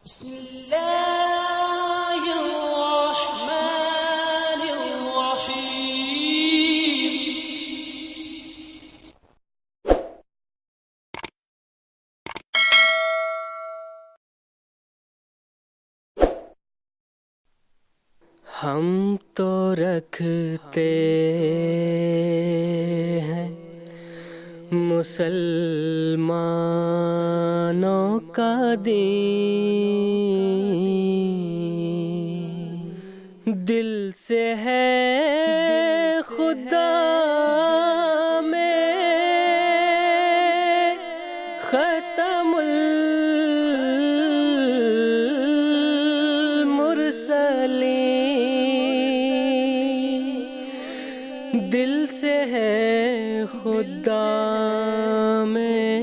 हम तो रखते हैं मुसलमानों का दीन, दिल से है खुदा में ख़त्मुल मुरसलीन, दिल से है खुदा में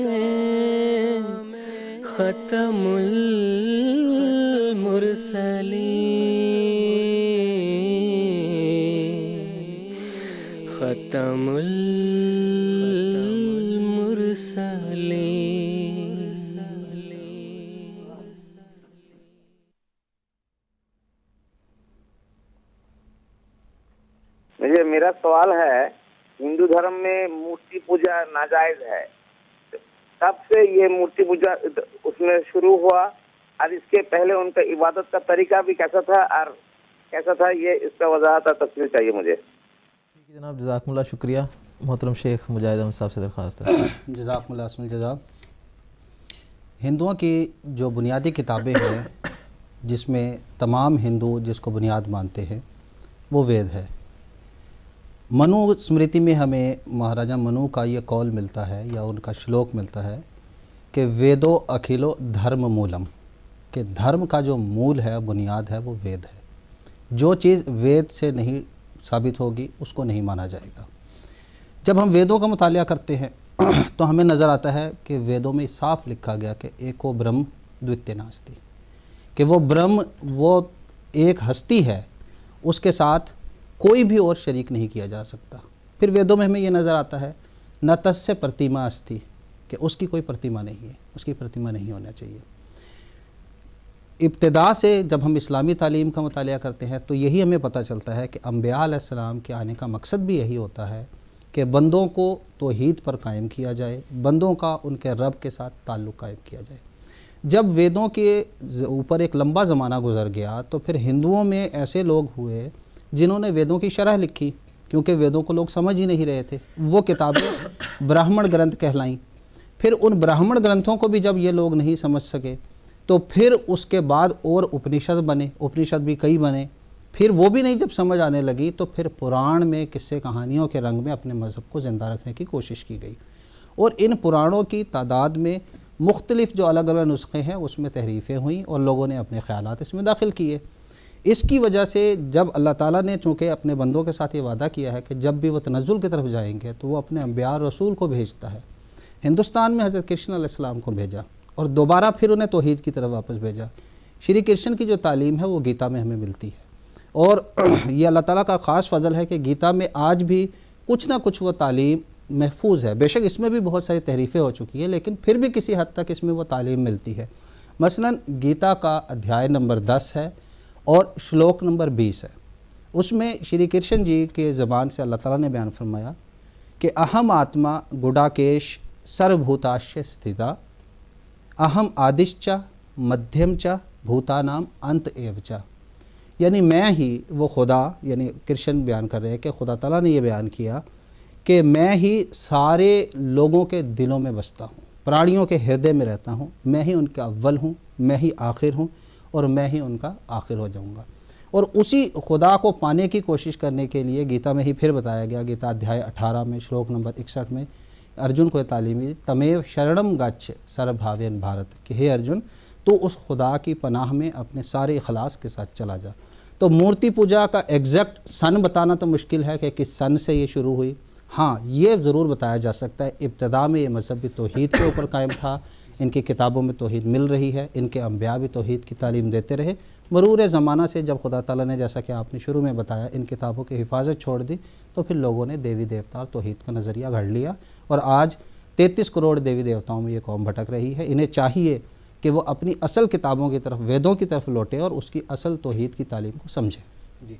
ख़त्मुल मुरसलीन, ख़त्मुल मुरसलीन। मेरा सवाल है, हिंदू धर्म में मूर्ति पूजा नाजायज है, तब से ये मूर्ति पूजा उसमें शुरू हुआ और इसके पहले उनका इबादत का तरीका भी कैसा था और कैसा था, ये इसका वजाहत और तफसील चाहिए मुझे। ठीक है जनाब, जज़ाकुमुल्लाह, शुक्रिया। मोहतरम शेख मुजाहिद अहमद साहब से दरख्वास्त है। जज़ाकुमुल्लाह जज़ा। हिंदुओं की जो बुनियादी किताबें हैं जिसमें तमाम हिंदू जिसको बुनियाद मानते हैं वो वेद है। मनु स्मृति में हमें महाराजा मनु का ये कौल मिलता है या उनका श्लोक मिलता है कि वेदो अखिलो धर्म मूलम, कि धर्म का जो मूल है, बुनियाद है, वो वेद है। जो चीज़ वेद से नहीं साबित होगी उसको नहीं माना जाएगा। जब हम वेदों का मुतालिया करते हैं तो हमें नज़र आता है कि वेदों में साफ लिखा गया कि एको ब्रह्म द्वितीय नास्ति, कि वो ब्रह्म वो एक हस्ती है, उसके साथ कोई भी और शरीक नहीं किया जा सकता। फिर वेदों में हमें ये नज़र आता है न तस्य प्रतिमा अस्ति, कि उसकी कोई प्रतिमा नहीं है, उसकी प्रतिमा नहीं होना चाहिए। इब्तिदा से जब हम इस्लामी तालीम का मुतालिया करते हैं तो यही हमें पता चलता है कि अम्बिया अलैहिस्सलाम के आने का मकसद भी यही होता है कि बंदों को तौहीद पर कायम किया जाए, बंदों का उनके रब के साथ ताल्लुक़ कायम किया जाए। जब वेदों के ऊपर एक लंबा ज़माना गुजर गया तो फिर हिंदुओं में ऐसे लोग हुए जिन्होंने वेदों की शरह लिखी, क्योंकि वेदों को लोग समझ ही नहीं रहे थे। वो किताबें ब्राह्मण ग्रंथ कहलाईं। फिर उन ब्राह्मण ग्रंथों को भी जब ये लोग नहीं समझ सके तो फिर उसके बाद और उपनिषद बने, उपनिषद भी कई बने। फिर वो भी नहीं जब समझ आने लगी तो फिर पुराण में किस्से कहानियों के रंग में अपने मज़हब को ज़िंदा रखने की कोशिश की गई। और इन पुराणों की तादाद में मुख्तलिफ़ जो अलग अलग नुस्खे हैं उसमें तहरीफ़ें हुई और लोगों ने अपने ख़यालात इसमें दाखिल किए। इसकी वजह से जब अल्लाह ताला ने चूँकि अपने बंदों के साथ ये वादा किया है कि जब भी वो तनज़्ज़ुल की तरफ जाएंगे तो वो अपने अंबिया और रसूल को भेजता है। हिंदुस्तान में हज़रत कृष्ण अलैहिस्सलाम को भेजा और दोबारा फिर उन्हें तौहीद की तरफ वापस भेजा। श्री कृष्ण की जो तालीम है वो गीता में हमें मिलती है और ये अल्लाह ताला का ख़ास फ़ज़ल है कि गीता में आज भी कुछ ना कुछ वो तालीम महफूज है। बेशक इसमें भी बहुत सारी तहरीफ़ें हो चुकी हैं, लेकिन फिर भी किसी हद तक इसमें वो तालीम मिलती है। मसलन गीता का अध्याय नंबर 10 है और श्लोक नंबर 20 है। उसमें श्री कृष्ण जी के ज़बान से अल्लाह ताला ने बयान फरमाया कि अहम आत्मा गुडाकेश सर्वभूताश्च स्थिता, अहम आदिश्च मध्यम च भूतानाम अंत एव च। यानी मैं ही वो खुदा, यानी कृष्ण बयान कर रहे हैं कि खुदा ताला ने ये बयान किया कि मैं ही सारे लोगों के दिलों में बसता हूँ, प्राणियों के हृदय में रहता हूँ, मैं ही उनका अव्वल हूँ, मैं ही आखिर हूँ और मैं ही उनका आखिर हो जाऊँगा। और उसी खुदा को पाने की कोशिश करने के लिए गीता में ही फिर बताया गया, गीता अध्याय 18 में श्लोक नंबर 61 में अर्जुन को तालीमी तमेव शरणम गच्छ सर्वभावेन भारत, कि हे अर्जुन तो उस खुदा की पनाह में अपने सारे इखलास के साथ चला जा। तो मूर्ति पूजा का एग्जैक्ट सन बताना तो मुश्किल है कि किस सन से ये शुरू हुई। हाँ, ये ज़रूर बताया जा सकता है इब्तिदा में ये मज़हब भी तौहीद के ऊपर कायम था, इनकी किताबों में तौहीद मिल रही है, इनके अंबिया भी तौहीद की तालीम देते रहे। मरूर ज़माना से जब खुदा ताला ने, जैसा कि आपने शुरू में बताया, इन किताबों की हिफाजत छोड़ दी तो फिर लोगों ने देवी देवता और तौहीद का नज़रिया घड़ लिया और आज 33 करोड़ देवी देवताओं में ये कौम भटक रही है। इन्हें चाहिए कि वो अपनी असल किताबों की तरफ, वेदों की तरफ लौटे और उसकी असल तौहीद की तालीम को समझे। जी,